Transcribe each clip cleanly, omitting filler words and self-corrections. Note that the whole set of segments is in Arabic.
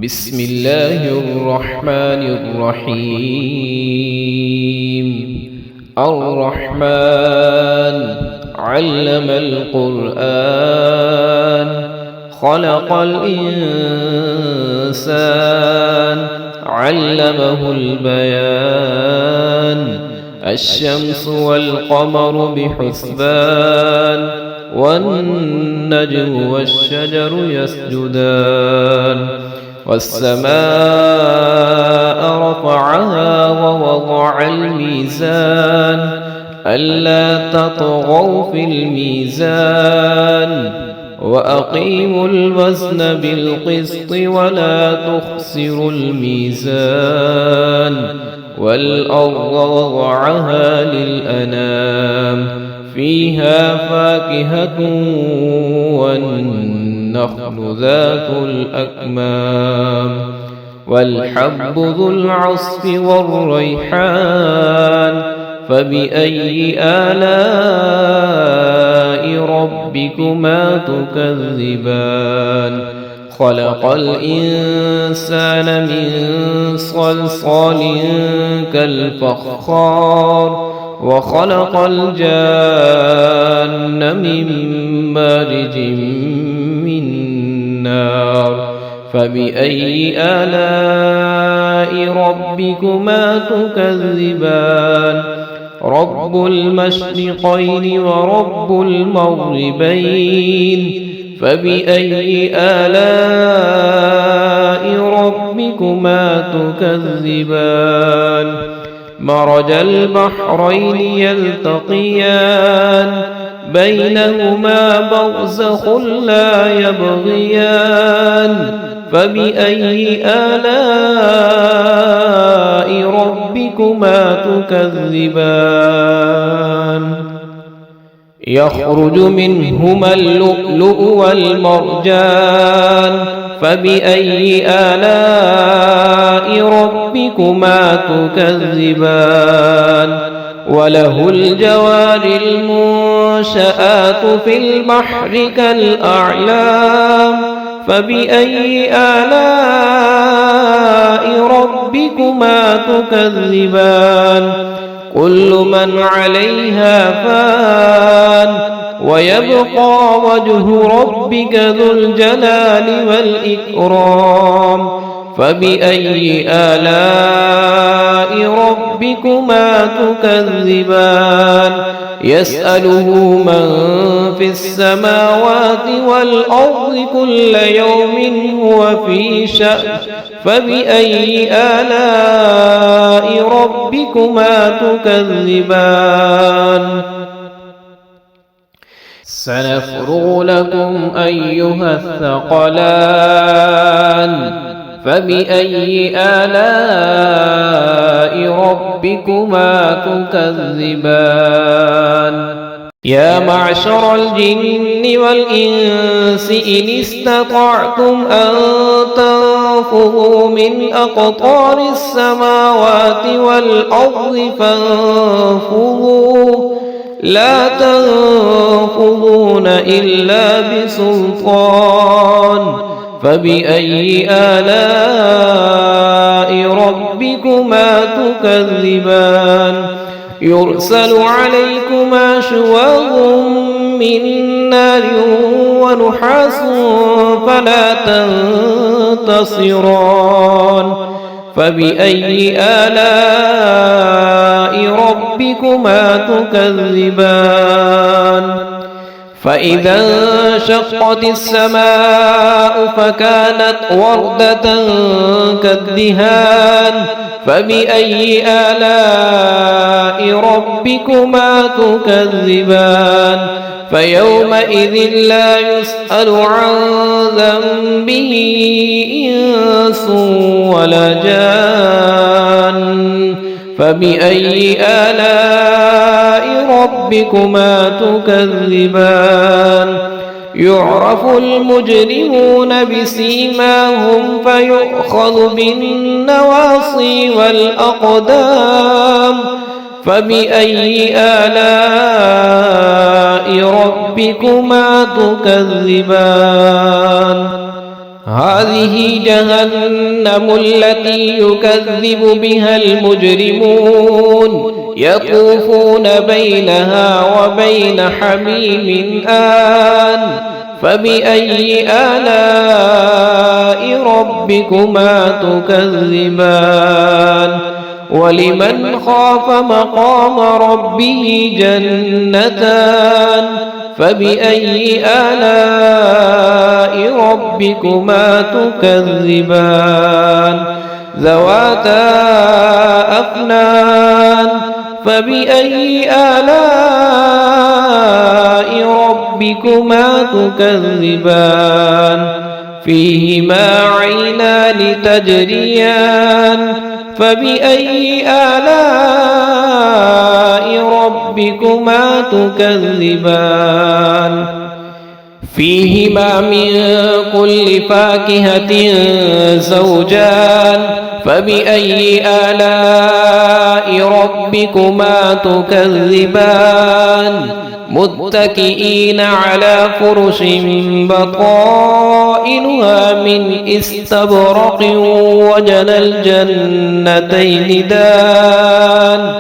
بسم الله الرحمن الرحيم. الرحمن علم القرآن خلق الإنسان علمه البيان. الشمس والقمر بحسبان والنجم والشجر يسجدان. والسماء رفعها ووضع الميزان ألا تطغوا في الميزان وأقيموا الوزن بالقسط ولا تخسروا الميزان. والأرض وضعها للأنام فيها فاكهة والنخل ذات الأكمام والحب ذو العصف والريحان. فبأي آلاء ربكما تكذبان؟ خلق الإنسان من صلصال كالفخار وخلق الجان من مارج من نار. فبأي آلاء ربكما تكذبان؟ رب المشرقين ورب المغربين. فبأي آلاء ربكما تكذبان؟ مرج البحرين يلتقيان بينهما برزخ لا يبغيان. فبأي آلاء ربكما تكذبان؟ يخرج منهما اللؤلؤ والمرجان. فبأي آلاء ربكما تكذبان؟ وله الجوار المنشآت في البحر كالأعلام. فبأي آلاء ربكما تكذبان؟ كل من عليها فان ويبقى وجه ربك ذو الجلال والإكرام. فبأي آلاء ربكما تكذبان؟ يسأله من في السماوات والأرض كل يوم هو في شأن. فبأي آلاء ربكما تكذبان؟ سنفرغ لكم أيها الثقلان. فبأي آلاء ربكما تكذبان؟ يا معشر الجن والإنس إن استطعتم أن تنفذوا من أقطار السماوات والأرض فانفذوا لا تنفذون إلا بسلطان. فبأي آلاء ربكما تكذبان؟ يرسل عليكما شواظ من نار ونحاس فلا تنتصران. فبأي آلاء ربكما تكذبان؟ فإذا انشقت السماء فكانت وردة كالدهان. فبأي آلاء ربكما تكذبان؟ فيومئذ لا يسأل عن ذنبه إنس ولا جان. فبأي آلاء ربكما تكذبان؟ يعرف المجرمون بسيماهم فيؤخذ بالنواصي والأقدام. فبأي آلاء ربكما تكذبان؟ هذه جهنم التي يكذب بها المجرمون يطوفون بينها وبين حميم آن فبأي آلاء ربكما تكذبان ولمن خاف مقام ربه جنتان فبأي آلاء ربكما تكذبان ذواتا أفنان فبأي آلاء ربكما تكذبان فيهما عينان تجريان فبأي آلاء ربكما تكذبان فيهما من كل فاكهة زوجان فبأي آلاء ربكما تكذبان متكئين على فرش بطائنها من استبرق وجنى الجنتين دان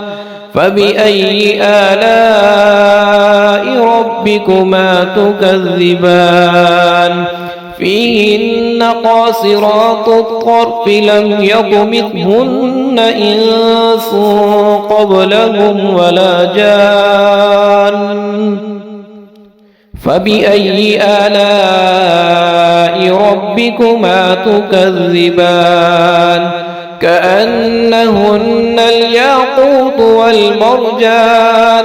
فبأي آلاء ربكما تكذبان فيهن قاصرات الطرف لم يطمثهن إنس قبلهم ولا جان فبأي آلاء ربكما تكذبان كأنهن الياقوت والمرجان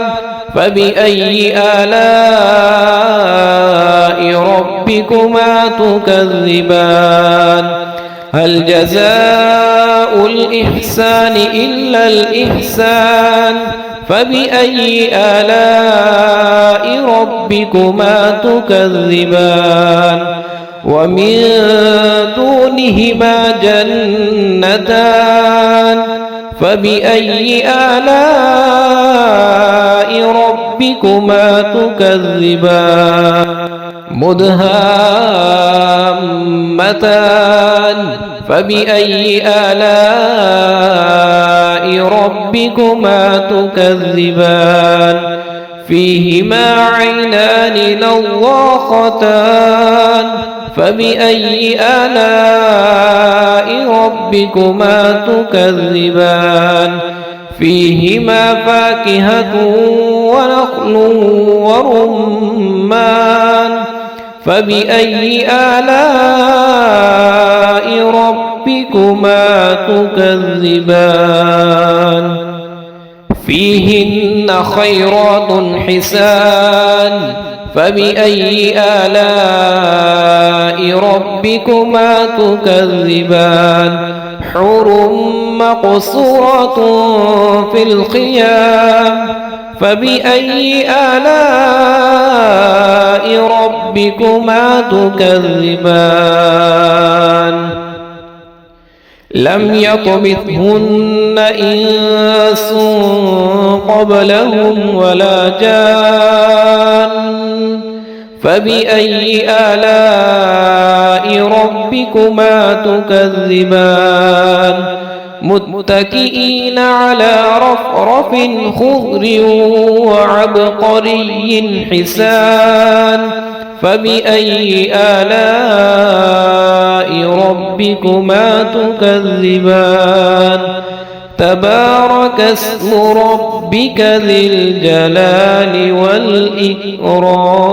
فبأي آلاء ربكما تكذبان هل جزاء الإحسان إلا الإحسان فبأي آلاء ربكما تكذبان ومن دونهما جنتان فبأي آلاء ربكما تكذبان مدهامتان فبأي آلاء ربكما تكذبان فيهما عينان نضاختان فبأي آلاء ربكما تكذبان فيهما فاكهة ونخل ورمان فبأي آلاء ربكما تكذبان فيهن خيرات حسان فبأي آلاء ربكما تكذبان حور مقصورات في الخيام فبأي آلاء ربكما تكذبان لم يطمثهن إنس قبلهم ولا جان فبأي آلاء ربكما تكذبان متكئين على رفرف خضر وعبقري حسان فبأي آلاء ربكما تكذبان تبارك اسم ربك ذي الجلال والإكرام